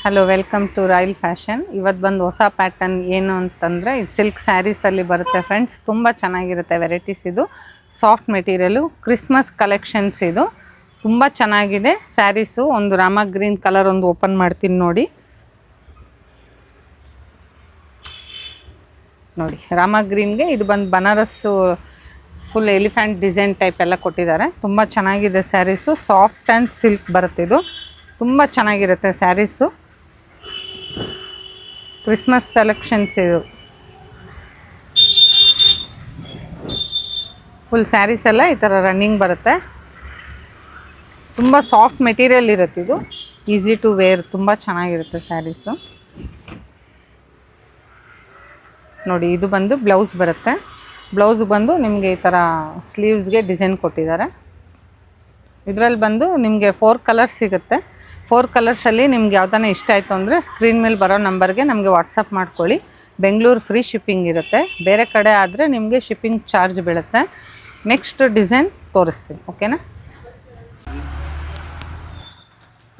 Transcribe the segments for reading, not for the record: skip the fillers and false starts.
Hello, welcome to Royal Fashion. ಇವತ್ತು ಬಂದು ಹೊಸ ಪ್ಯಾಟರ್ನ್ ಏನು ಅಂತಂದರೆ ಇದು ಸಿಲ್ಕ್ ಸ್ಯಾರೀಸಲ್ಲಿ ಬರುತ್ತೆ ಫ್ರೆಂಡ್ಸ್. ತುಂಬ ಚೆನ್ನಾಗಿರುತ್ತೆ ವೆರೈಟೀಸ್. ಇದು ಸಾಫ್ಟ್ ಮೆಟೀರಿಯಲು, ಕ್ರಿಸ್ಮಸ್ ಕಲೆಕ್ಷನ್ಸ್. ಇದು ತುಂಬ ಚೆನ್ನಾಗಿದೆ ಸ್ಯಾರೀಸು. ಒಂದು ರಾಮ ಗ್ರೀನ್ ಕಲರ್ ಒಂದು ಓಪನ್ ಮಾಡ್ತೀನಿ ನೋಡಿ. ರಾಮ ಗ್ರೀನ್ಗೆ ಇದು ಬಂದು Banaras full elephant design type ಎಲ್ಲ ಕೊಟ್ಟಿದ್ದಾರೆ. ತುಂಬ ಚೆನ್ನಾಗಿದೆ ಸ್ಯಾರೀಸು. ಸಾಫ್ಟ್ ಆ್ಯಂಡ್ ಸಿಲ್ಕ್ ಬರುತ್ತೆ. ಇದು ತುಂಬ ಚೆನ್ನಾಗಿರುತ್ತೆ ಸ್ಯಾರೀಸು. Christmas selections. ಇದು ಫುಲ್ ಸ್ಯಾರೀಸ್ ಎಲ್ಲ ಈ ಥರ ರನ್ನಿಂಗ್ ಬರುತ್ತೆ. ತುಂಬ ಸಾಫ್ಟ್ ಮೆಟೀರಿಯಲ್ ಇರುತ್ತೆ. ಇದು ಈಸಿ ಟು ವೇರ್. ತುಂಬ ಚೆನ್ನಾಗಿರುತ್ತೆ ಸ್ಯಾರೀಸು ನೋಡಿ. ಇದು ಬಂದು ಬ್ಲೌಸ್ ಬರುತ್ತೆ. ಬ್ಲೌಸ್ ಬಂದು ನಿಮಗೆ ಈ ಥರ ಸ್ಲೀವ್ಸ್ಗೆ ಡಿಸೈನ್ ಕೊಟ್ಟಿದ್ದಾರೆ. ಇದರಲ್ಲಿ ಬಂದು ನಿಮಗೆ 4 ಕಲರ್ಸ್ ಸಿಗುತ್ತೆ. 4 ಕಲರ್ಸಲ್ಲಿ ನಿಮ್ಗೆ ಯಾವ್ದಾನ ಇಷ್ಟ ಆಯಿತು ಅಂದರೆ ಸ್ಕ್ರೀನ್ ಮೇಲೆ ಬರೋ ನಂಬರ್ಗೆ ನಮಗೆ ವಾಟ್ಸಪ್ ಮಾಡ್ಕೊಳ್ಳಿ. ಬೆಂಗಳೂರು ಫ್ರೀ ಶಿಪ್ಪಿಂಗ್ ಇರುತ್ತೆ. ಬೇರೆ ಕಡೆ ಆದರೆ ನಿಮಗೆ ಶಿಪ್ಪಿಂಗ್ ಚಾರ್ಜ್ ಬೀಳುತ್ತೆ. ನೆಕ್ಸ್ಟ್ ಡಿಸೈನ್ ತೋರಿಸ್ತೀನಿ, ಓಕೆನಾ?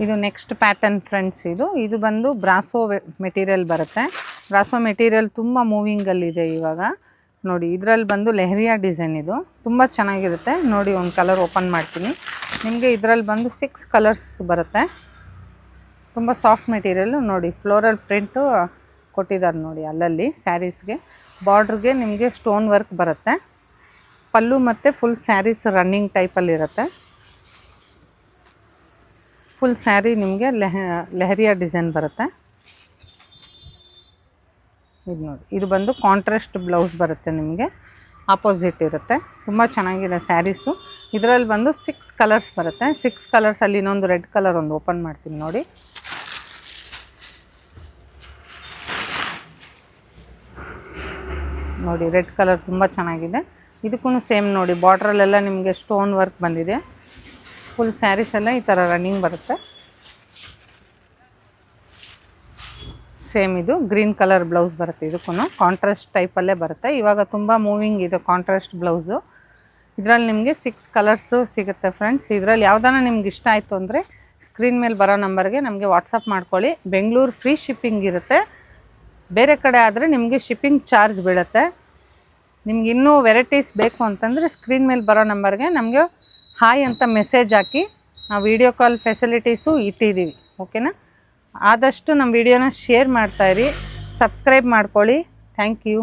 ಇದು ನೆಕ್ಸ್ಟ್ ಪ್ಯಾಟರ್ನ್ ಫ್ರೆಂಡ್ಸ್. ಇದು ಬಂದು ಬ್ರಾಸೋ ಮೆಟೀರಿಯಲ್ ಬರುತ್ತೆ. ಬ್ರಾಸೋ ಮೆಟೀರಿಯಲ್ ತುಂಬ ಮೂವಿಂಗಲ್ಲಿದೆ ಇವಾಗ ನೋಡಿ. ಇದರಲ್ಲಿ ಬಂದು ಲೆಹರಿಯಾ ಡಿಸೈನ್. ಇದು ತುಂಬ ಚೆನ್ನಾಗಿರುತ್ತೆ ನೋಡಿ. ಒಂದು ಕಲರ್ ಓಪನ್ ಮಾಡ್ತೀನಿ. ನಿಮಗೆ ಇದರಲ್ಲಿ ಬಂದು 6 ಕಲರ್ಸ್ ಬರುತ್ತೆ. ತುಂಬ ಸಾಫ್ಟ್ ಮೆಟೀರಿಯಲ್ಲು ನೋಡಿ. ಫ್ಲೋರಲ್ ಪ್ರಿಂಟು ಕೊಟ್ಟಿದ್ದಾರೆ ನೋಡಿ. ಅಲ್ಲಲ್ಲಿ ಸ್ಯಾರೀಸ್ಗೆ ಬಾರ್ಡ್ರಿಗೆ ನಿಮಗೆ ಸ್ಟೋನ್ ವರ್ಕ್ ಬರುತ್ತೆ. ಪಲ್ಲು ಮತ್ತು ಫುಲ್ ಸ್ಯಾರೀಸ್ ರನ್ನಿಂಗ್ ಟೈಪಲ್ಲಿರುತ್ತೆ. ಫುಲ್ ಸ್ಯಾರಿ ನಿಮಗೆ ಲೆಹರಿಯಾ ಡಿಸೈನ್ ಬರುತ್ತೆ. ಇದು ನೋಡಿ. ಇದು ಬಂದು ಕಾಂಟ್ರಾಸ್ಟ್ ಬ್ಲೌಸ್ ಬರುತ್ತೆ. ನಿಮಗೆ ಆಪೋಸಿಟ್ ಇರುತ್ತೆ. ತುಂಬ ಚೆನ್ನಾಗಿದೆ ಸ್ಯಾರೀಸು. ಇದರಲ್ಲಿ ಬಂದು 6 ಕಲರ್ಸ್ ಬರುತ್ತೆ. 6 ಕಲರ್ಸಲ್ಲಿ ಇನ್ನೊಂದು ರೆಡ್ ಕಲರ್ ಒಂದು ಓಪನ್ ಮಾಡ್ತೀನಿ ನೋಡಿ. ನೋಡಿ ರೆಡ್ ಕಲರ್ ತುಂಬ ಚೆನ್ನಾಗಿದೆ. ಇದಕ್ಕೂ ಸೇಮ್ ನೋಡಿ. ಬಾರ್ಡ್ರಲ್ಲೆಲ್ಲ ನಿಮಗೆ ಸ್ಟೋನ್ ವರ್ಕ್ ಬಂದಿದೆ. ಫುಲ್ ಸ್ಯಾರೀಸ್ ಎಲ್ಲ ಈ ಥರ ರನ್ನಿಂಗ್ ಬರುತ್ತೆ. ಸೇಮ್ ಇದು ಗ್ರೀನ್ ಕಲರ್ ಬ್ಲೌಸ್ ಬರುತ್ತೆ. ಇದಕ್ಕೂ ಕಾಂಟ್ರಾಸ್ಟ್ ಟೈಪಲ್ಲೇ ಬರುತ್ತೆ. ಇವಾಗ ತುಂಬ ಮೂವಿಂಗ್ ಇದೆ ಕಾಂಟ್ರಾಸ್ಟ್ ಬ್ಲೌಸು. ಇದರಲ್ಲಿ ನಿಮಗೆ 6 ಕಲರ್ಸು ಸಿಗುತ್ತೆ ಫ್ರೆಂಡ್ಸ್. ಇದರಲ್ಲಿ ಯಾವುದಾನ ನಿಮ್ಗೆ ಇಷ್ಟ ಆಯಿತು ಅಂದರೆ ಸ್ಕ್ರೀನ್ ಮೇಲೆ ಬರೋ ನಂಬರ್ಗೆ ನಮಗೆ ವಾಟ್ಸಪ್ ಮಾಡ್ಕೊಳ್ಳಿ. ಬೆಂಗಳೂರು ಫ್ರೀ ಶಿಪ್ಪಿಂಗ್ ಇರುತ್ತೆ. ಬೇರೆ ಕಡೆ ಆದರೆ ನಿಮಗೆ ಶಿಪ್ಪಿಂಗ್ ಚಾರ್ಜ್ ಬೀಳುತ್ತೆ. ನಿಮ್ಗೆ ಇನ್ನೂ ವೆರೈಟೀಸ್ ಬೇಕು ಅಂತಂದರೆ ಸ್ಕ್ರೀನ್ ಮೇಲೆ ಬರೋ ನಂಬರ್ಗೆ ನಮಗೆ ಹಾಯ್ ಅಂತ ಮೆಸೇಜ್ ಹಾಕಿ. ನಾವು ವೀಡಿಯೋ ಕಾಲ್ ಫೆಸಿಲಿಟೀಸು ಇಟ್ಟಿದ್ದೀವಿ, ಓಕೆನಾ? ಆದಷ್ಟು ನಮ್ಮ ವಿಡಿಯೋನ ಶೇರ್ ಮಾಡ್ತಾಯಿರಿ. ಸಬ್ಸ್ಕ್ರೈಬ್ ಮಾಡ್ಕೊಳ್ಳಿ. Thank you.